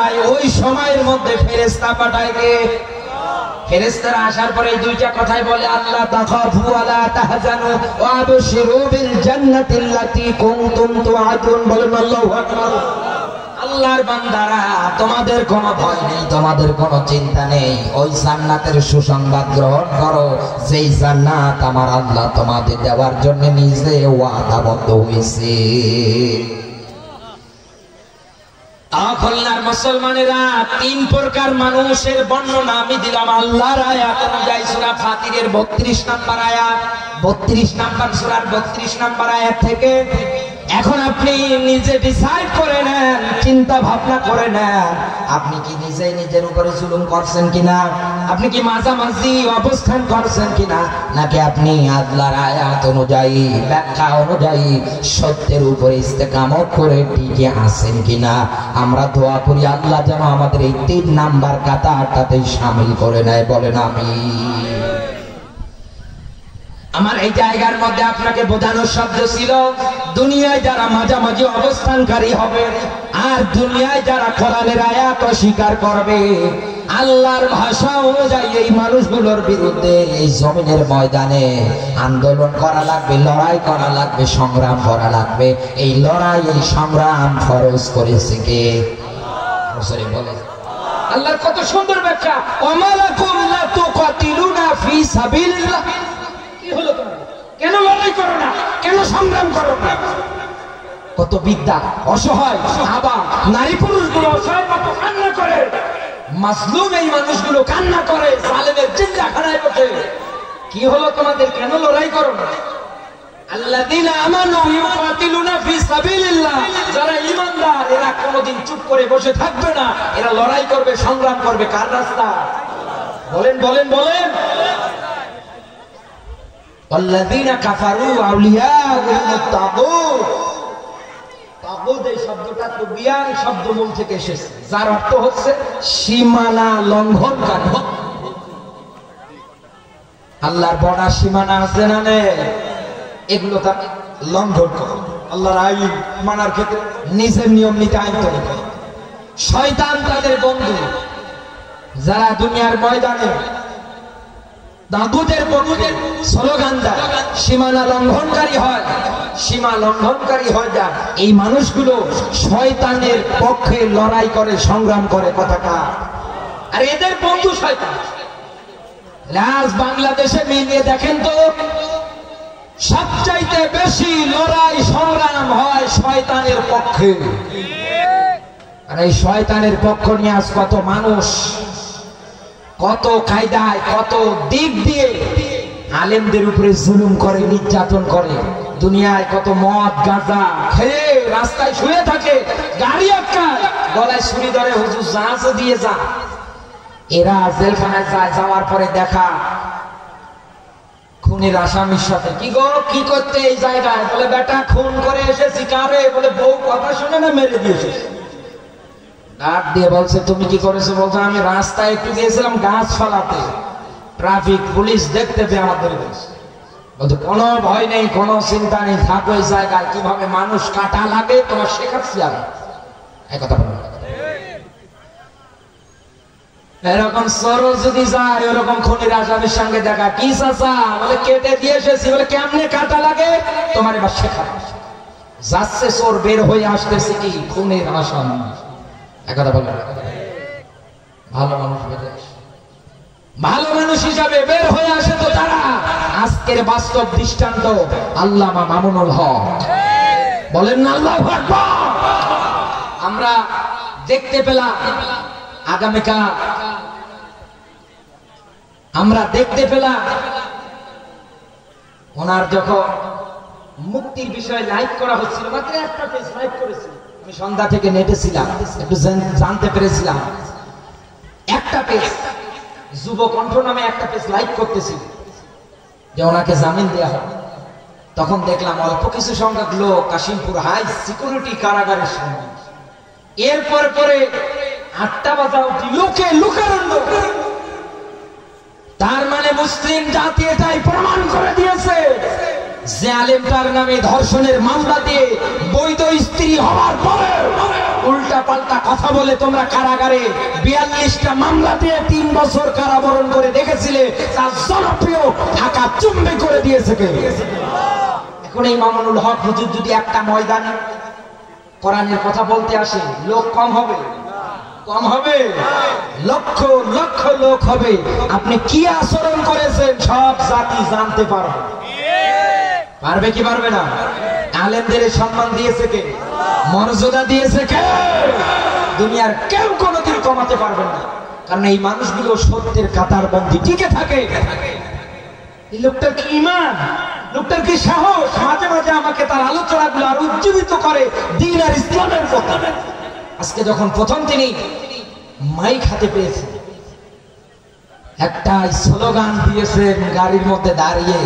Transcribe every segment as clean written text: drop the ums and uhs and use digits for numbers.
যায় ওই সময়ের মধ্যে ফেরেশতা পাঠায় কে? ফেরেশতারা আসার পরে দুইটা কথাই বলে, আল্লাহ তাখাফু ওয়ালা তাহজানু ওয়া আবশিরু বিল জান্নাতিল্লাতী কুনতুম তুআদুন। বলেন আল্লাহু আকবার। আল্লাহর বান্দারা, তোমাদের কোনো ভয় নেই, তোমাদের কোনো চিন্তা নেই, ওই জান্নাতের সুসংবাদ গ্রহণ করো, যেই জান্নাত আমার আল্লাহ তোমাদের দেওয়ার জন্য নিজে ওয়াদাবদ্ধ হয়েছে। আখলার মুসলমানেরা, তিন প্রকার মানুষের বর্ণনা আমি দিলাম আল্লাহর আয়াত অনুযায়ী সূরা ফাতিরের 32 নম্বর আয়াত, 32 নম্বর সূরার 32 নম্বর আয়াত থেকে। এখন আপনি নিজে ডিসাইড করে নেন, চিন্তা ভাবনা করে নেন, আপনি কি নিজেই নিজের উপরে জুলুম করছেন কিনা, আপনি কি মাঝামাঝি অবস্থান করছেন কিনা, নাকি আপনি আল্লাহর আয়াত অনুযায়ী, ব্যাখ্যা অনুযায়ী সত্যের উপরে ইস্তেকামত করে টিকে আছেন কিনা। আমরা দোয়া করি আল্লাহ যেন আমাদের এই 3 নাম্বার কাতারটাতেই শামিল করে নেয়। বলেন আমিন। আমার এই জায়গার মধ্যে আপনাকে বোঝানোর শব্দ ছিল, দুনিয়ায় যারা মাঝামাঝি অবস্থানকারী হবে আর দুনিয়ায় যারা কোরআনের আয়াত অস্বীকার করবে, আল্লাহর ভাষা অনুযায়ী এই মানুষগুলোর বিরুদ্ধে এই জমিনের ময়দানে আন্দোলন করা লাগবে, লড়াই করা লাগবে, সংগ্রাম করা লাগবে। এই লড়াই, এই সংগ্রাম ফরজ করেছে কে? বলে আল্লাহর কত সুন্দর ব্যাখ্যা, ওয়ামালাকুম লা তুকাতিলুনা ফি সাবিলিল্লাহ। হলো তোমার, কেন লড়াই করো না, কেন সংগ্রাম করো না? কত বিদ্যা, অসহায় বাবা, নারী পুরুষগুলো অসহায় মতো কান্না করে, মাজলুম এই মানুষগুলো কান্না করে, জালেমের জিন্দাখানায় বসে। কি হলো তোমাদের, কেন লড়াই করো না? আল্লাযীনা আমানু ইউকাতিলুনা ফি সাবিলিল্লাহ, যারা ঈমানদার এরা কোনোদিন চুপ করে বসে থাকবে না, এরা লড়াই করবে, সংগ্রাম করবে। কার রাস্তা? বলেন বলেন বলেন। ওয়াল্লাযীনা কাফারু আউলিয়াউহুমুত তাগুত। তাগুত এই শব্দটা তুবিয়ান শব্দমূল থেকে এসেছে, যার অর্থ হচ্ছে সীমানা লঙ্ঘনকারী। আল্লাহর বড় সীমানা আছে না নেই? এগুলো তার লঙ্ঘন করে, আল্লাহর আইন মানার ক্ষেত্রে নিজের নিয়ম নীতি আইন তৈরি করে। শয়তান তাদের বন্ধু, যারা দুনিয়ার ময়দানে তাগুতের পক্ষে স্লোগান দেয়, সীমানা লঙ্ঘনকারী হয়, সীমা লঙ্ঘনকারী হয়ে যায়। এই মানুষগুলো শয়তানের পক্ষে লড়াই করে, সংগ্রাম করে। কথাটা আর এদের বন্ধু শয়তান। আজ বাংলাদেশে মিলিয়ে দেখেন তো, সবচাইতে বেশি লড়াই সংগ্রাম হয় শয়তানের পক্ষে। আর এই শয়তানের পক্ষ নিয়ে আজ কত মানুষ কত কায়দায়, কত দিক দিয়ে আলেমদের উপরে জুলুম করে, নির্যাতন করে। দুনিয়ায় কত মদ গাঁজা খেয়ে রাস্তায় শুয়ে থাকে, গাড়ি আটকায়, গলায় ছুরি ধরে, হুজুর জাহাজে দিয়ে যা। এরা জেলখানায় যায়, যাওয়ার পরে দেখা খুনের আসামির সাথে, কি গো কি করতে এই জায়গায়? বলে বেটা খুন করে এসেছি। কারে? বলে বউ কথা শুনে না মেরে দিয়েছে। ডাক দিয়ে বলছে তুমি কি করেছো? বলছে আমি রাস্তায় একটু গিয়েছিলাম গাছ ফালাতে, ট্রাফিক পুলিশ দেখতে পেয়ে আমাদের বলছে কোনো ভয় নেই, কোনো চিন্তা নেই, থাকো এই জায়গায়, কিভাবে মানুষ কাটা লাগে তোমার শেখাচ্ছি আমি। এই কথা বলো। এরকম সরল যদি যায়, ওরকম খুনির আসামির সঙ্গে দেখা, কি চাচা? বলে কেটে দিয়ে এসেছি। বলে কেমনে কাটা লাগে তোমার এবার শেখা। যাচ্ছে চোর, বের হয়ে আসতেছে কি খুনের আসামি। একথা বলবেন, ভালো মানুষ বের হয়ে আসে, ভালো মানুষ হিসাবে বের হয়ে আসে তো তারা। আজকের বাস্তব দৃষ্টান্ত আল্লামা মামুনুল হক। বলেন না আল্লাহু আকবার। আমরা দেখতে পেলাম আগামীকাল, আমরা দেখতে পেলাম ওনার যখন মুক্তির বিষয়ে লাইভ করা হচ্ছিল, মাত্র একটা পেজ লাইভ করেছিল। আমি সন্ধ্যা থেকে নেটে ছিলাম, একটু জানতে পেরেছিলাম। একটা পেজ, যুব কণ্ঠ নামে একটা পেজ লাইভ করতেছিল যে ওনাকে জামিন দেওয়া হবে। তখন দেখলাম অল্প কিছু সংখ্যক লোক কাশিমপুর হাই সিকিউরিটি কারাগারের সামনে। এরপর পরে 8টা বাজাও লোকে লুকারণ্য। তার মানে মুসলিম জাতি এটাই প্রমাণ করে দিয়েছে যে আলেমটার নামে ধর্ষণের মামলা দিয়ে বৈধ স্ত্রী হওয়ার পরে উল্টা পাল্টা কথা বলে তোমরা কারাগারে 42টা মামলা দিয়ে 3 বছর কারাবরণ করে দেখেছিলে, তার জনপ্রিয় ঢাকা চুম্বি করে দিয়েছে কে? এখন এই মামুনুল হক হুজুর যদি একটা ময়দানে কোরআনের কথা বলতে আসে, লোক কম হবে? কম হবে? লক্ষ লক্ষ লোক হবে। আপনি কি আচরণ করেছেন সব জাতি জানতে পারবে। পারবে কি পারবে না? আলেমদের সম্মান দিয়েছে কে? মর্যাদা দিয়েছে কে? দুনিয়ার কেউ কোনোদিন কমাতে পারবে না, কারণ এই মানুষগুলো সত্যের কাতার বন্দী টিকে থাকে। এই লোকটার কি ঈমান, লোকটার কি সাহস, মাঝে মাঝে আমাকে তার আলোচনাগুলো আর উজ্জীবিত করে দ্বীন আর ইসলামের কথা। আজকে যখন প্রথম তিনি মাইক হাতে পেয়েছেন, একটা স্লোগান দিয়েছেন গাড়ির মধ্যে দাঁড়িয়ে,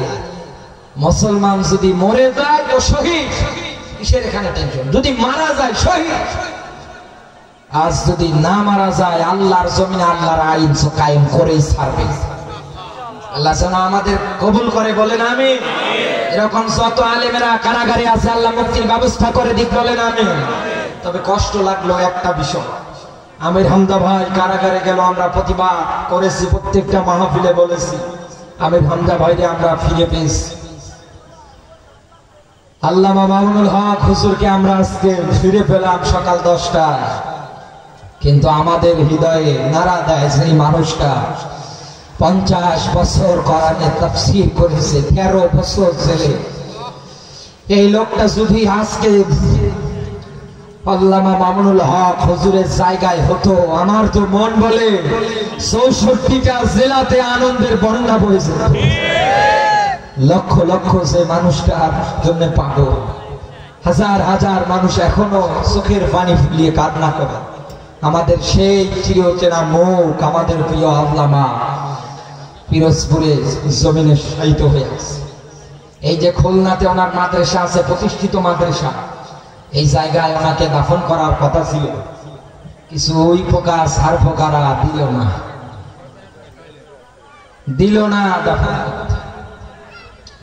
মুসলমান যদি মরে যায় তো শহীদ। কিসের এখানে টেনশন? যদি মারা যায় শহীদ, আজ যদি না মারা যায় আল্লাহর জমিনে আল্লাহর আইন কায়েম করেই ছাড়বে। আল্লাহ যেন আমাদের কবুল করে, বলেন আমিন। এরকম যত আলেমেরা কারাগারে আছে আল্লাহ মুক্তির ব্যবস্থা করে দিক, বলেন আমিন। তবে কষ্ট লাগলো একটা বিষয়, আমির হামজা ভাই কারাগারে গেল, আমরা প্রতিবাদ করেছি, প্রত্যেকটা মাহফিলে বলেছি আমির হামজা ভাইকে আমরা ফিরে পেয়েছি। আল্লামা মামুনুল হক হুজুরকে আমরা আজকে ফিরে পেলাম সকাল 10টায়, কিন্তু আমাদের হৃদয়ে নাড়া দেয় সেই মানুষটা 50 বছর কোরআনে তাফসীর করেছে, 13 বছর জেলে। এই লোকটা যদি আজকে আল্লামা মামুনুল হক হুজুরের জায়গায় হতো, আমার তো মন বলে 64টা জেলাতে আনন্দের বন্যা বইছে। লক্ষ লক্ষ যে মানুষটার জন্য পাগল, হাজার হাজার মানুষ এখনো চোখের পানি ফুলিয়ে কান্না করে। আমাদের সেই চিরচেনা মুখ, আমাদের প্রিয় আল্লামা পিরোজপুরে জমিনে শায়িত হয়ে আছে। এই যে খুলনাতে ওনার মাদ্রাসা আছে, প্রতিষ্ঠিত মাদ্রাসা, এই জায়গায় ওনাকে দাফন করার কথা ছিল, কিছু ওই পোকা সার পোকারা দিল না দাফন।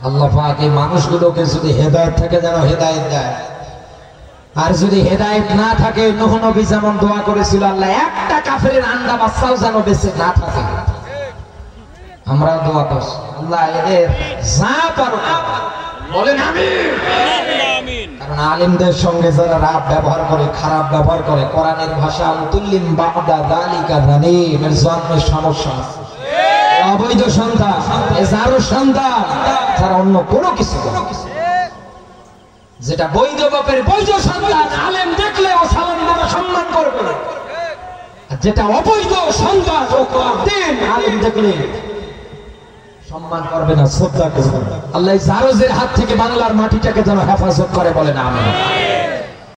আল্লাহ পাক এই মানুষগুলোকে যদি হেদায়েত থাকে যেন হেদায়েত দেয়, আর যদি হেদায়েত না থাকে নূহ নবী যেমন দোয়া করেছিল, আল্লাহ একটা কাফেরের আন্ডা বাচ্চাও যেন বেঁচে না থাকে। আমরা দোয়া করছি আল্লাহ এদের যা পারো বলেন আমিন। কারণ আলেমদের সঙ্গে যারা রাব ব্যবহার করে, খারাপ ব্যবহার করে, কোরআনের ভাষা উতুল্লিম বাদা যালিকা জানিমের জন্মের সমস্যা আছে। অবৈধ সন্তান, যারও সন্তান, যারা অন্য কোনো কিছু, যেটা বৈধ বাপের বৈধ সন্তান আলেম দেখলে ও সালাম দেবে, সম্মান করবে। আর যেটা অবৈধ সন্তান ও দিন আলেম দেখলে সম্মান করবে না, শ্রদ্ধা করবে না। আল্লাহ জারজের হাত থেকে বাংলার মাটিটাকে যেন হেফাজত করে, বলেন আমিন।